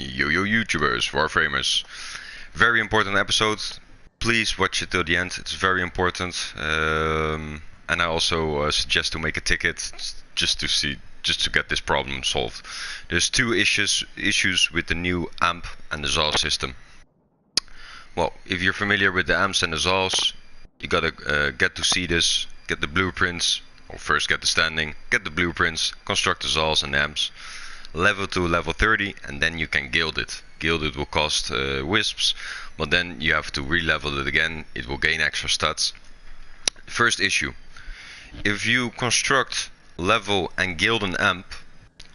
Yo YouTubers, Warframers. Very important episode. Please watch it till the end. It's very important. And I also suggest to make a ticket just to get this problem solved. There's two issues with the new amp and the ZAL system. Well, if you're familiar with the amps and the ZALs, you gotta get to see this, get the blueprints, or first get the standing, get the blueprints, construct the ZALs and the amps, level to level 30, and then you can guild it. Guild it will cost wisps, but then you have to re-level it again. It will gain extra stats. First issue: if you construct, level and guild an amp,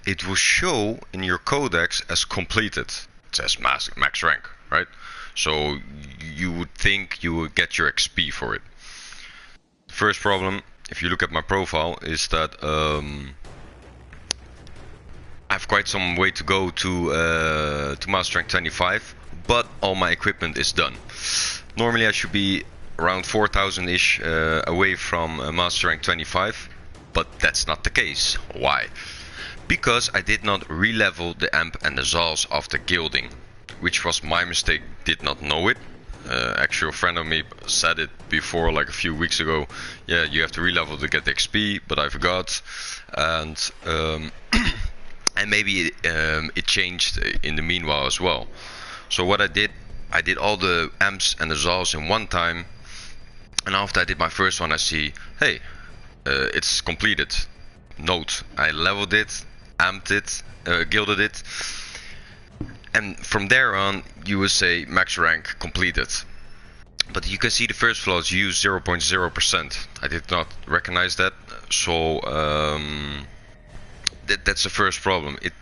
it will show in your codex as completed. It says max rank, right? So you would think you would get your XP for it. The first problem, if you look at my profile, is that I have quite some way to go to master rank 25, but all my equipment is done. Normally I should be around 4,000-ish away from master rank 25, but that's not the case. Why? Because I did not re-level the amp and the ZALs after guilding, which was my mistake. Did not know it. Actually, a friend of me said it before, like a few weeks ago. Yeah, you have to re-level to get the XP, but I forgot, and maybe it changed in the meanwhile as well. So what I did all the amps and the ZALs in one time, and after I did my first one, I see, hey, it's completed. Note, I leveled it, amped it, guilded it, and from there on you will say max rank completed. But you can see the first flaws use 0.0%. I did not recognize that, so that's the first problem. It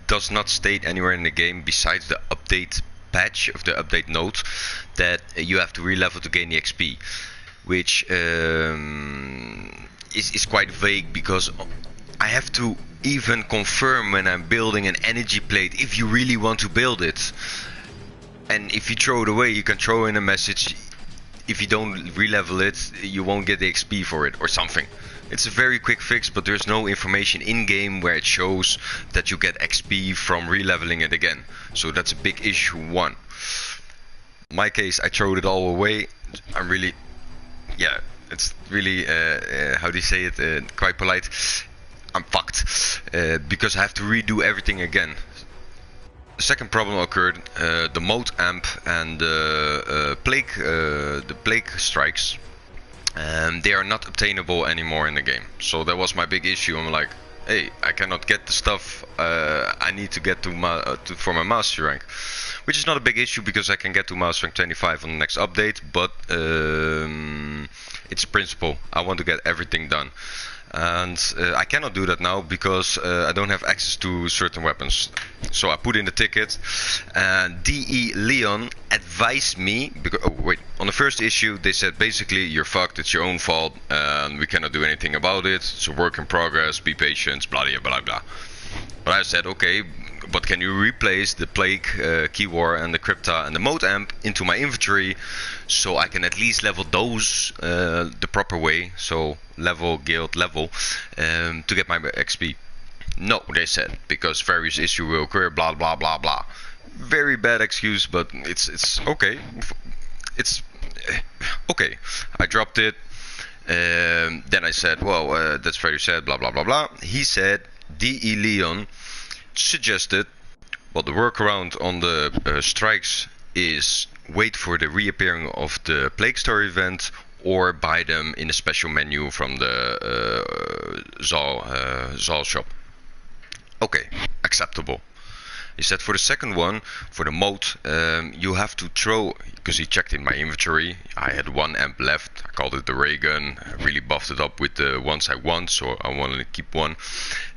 does not state anywhere in the game besides the update patch of the update note that you have to re-level to gain the XP, which is quite vague, because I have to even confirm when I'm building an energy plate if you really want to build it. And if you throw it away, you can throw in a message, if you don't re-level it, you won't get the XP for it or something. It's a very quick fix, but there's no information in-game where it shows that you get XP from re-leveling it again. So that's a big issue one. In my case, I threw it all away. I'm really, yeah, it's really, how do you say it, quite polite. I'm fucked, because I have to redo everything again. The second problem occurred, the mode amp and the plague strikes. They are not obtainable anymore in the game. So that was my big issue. I'm like, hey, I cannot get the stuff I need to get for my master rank, which is not a big issue because I can get to master rank 25 on the next update, but it's a principle. I want to get everything done, and I cannot do that now because I don't have access to certain weapons. So I put in the ticket, and DE Leon advised me, because, oh wait, on the first issue they said basically you're fucked, it's your own fault, and we cannot do anything about it, it's a work in progress, be patient, blah blah blah blah. But I said, okay, but can you replace the plague, key war and the crypta and the mode amp into my inventory so I can at least level those the proper way, so level, guild, level, to get my XP. No, they said, because various issues will occur, blah blah blah blah. Very bad excuse, but it's okay. It's okay. I dropped it. Then I said, well, that's very sad, blah blah blah blah. He said, DE Leon suggested, well, the workaround on the strikes is wait for the reappearing of the Plague Story event, or buy them in a special menu from the ZAL shop. Okay, acceptable. He said for the second one, for the mode, you have to throw, because he checked in my inventory, I had one amp left, I called it the DrRayGun, I really buffed it up with the ones I want, so I wanted to keep one.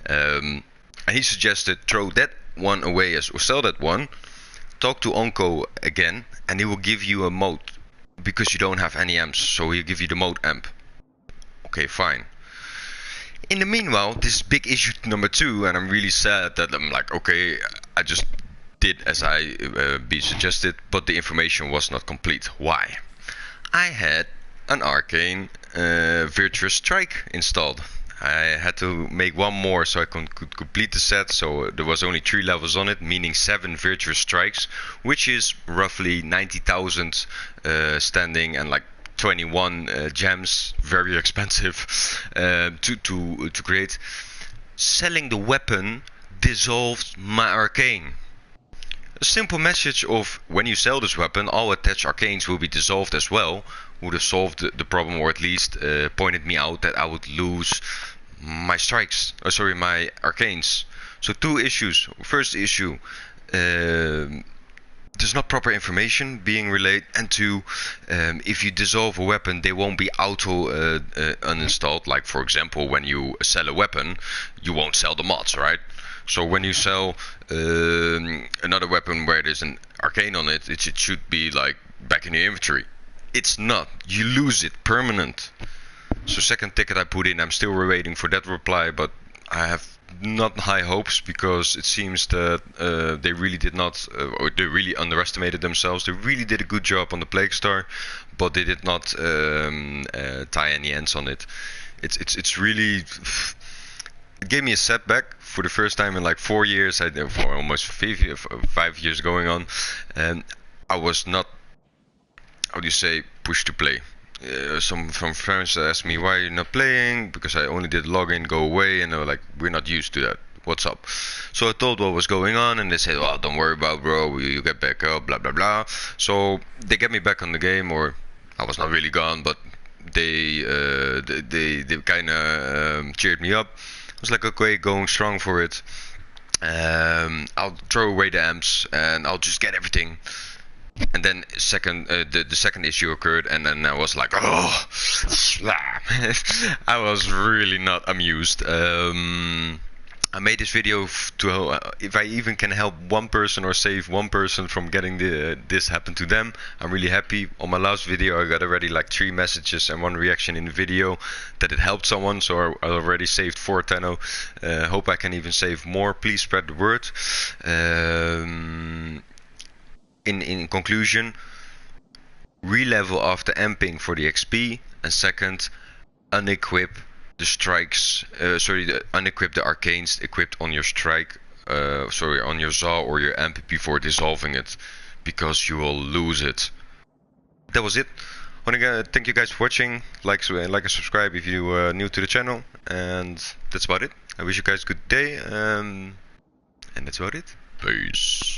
And he suggested throw that one away or sell that one, talk to Onko again, and he will give you a mode, because you don't have any amps, so he'll give you the mode amp. Okay, fine. In the meanwhile, this big issue number 2, and I'm really sad that I'm like, okay, I just did as I be suggested, but the information was not complete. Why? I had an arcane virtuous strike installed. I had to make one more so I could complete the set, so there was only 3 levels on it, meaning 7 virtuous strikes, which is roughly 90,000 standing and like 21 gems, very expensive to create. Selling the weapon dissolved my arcane. A simple message of when you sell this weapon, all attached arcanes will be dissolved as well, would have solved the problem, or at least pointed me out that I would lose my strikes, my arcanes. So 2 issues. First issue, there's not proper information being relayed, and 2, if you dissolve a weapon, they won't be auto uninstalled. Like for example, when you sell a weapon, you won't sell the mods, right? So when you sell another weapon where there's an arcane on it, it should be like back in your inventory. It's not. You lose it permanent. So second ticket I put in, I'm still waiting for that reply, but I have not high hopes because it seems that they really did not, or they really underestimated themselves. They really did a good job on the Plague Star, but they did not tie any ends on it. It's really, it gave me a setback for the first time in like 4 years. For almost 5 years going on, and I was not, how do you say, pushed to play. Some from friends asked me why you're not playing, because I only did login, go away, and they were like, we're not used to that, what's up? So I told what was going on, and they said, well, don't worry about it, bro, you get back up, blah blah blah. So they get me back on the game, or I was not really gone, but they kind of cheered me up. I was like, okay, going strong for it. I'll throw away the amps and I'll just get everything. And then the second issue occurred, and then I was like, oh, I was really not amused. I made this video to if I even can help one person or save one person from getting this happen to them, I'm really happy. On my last video, I got already like 3 messages and 1 reaction in the video that it helped someone, so I already saved 4 Tenno. Hope I can even save more. Please spread the word. In conclusion, re-level after amping for the XP, and second, unequip the strikes, unequip the arcanes equipped on your strike, on your Zaw or your amp before dissolving it, because you will lose it. That was it. I want to thank you guys for watching. Like and subscribe if you are new to the channel, and that's about it. I wish you guys a good day, and that's about it. Peace.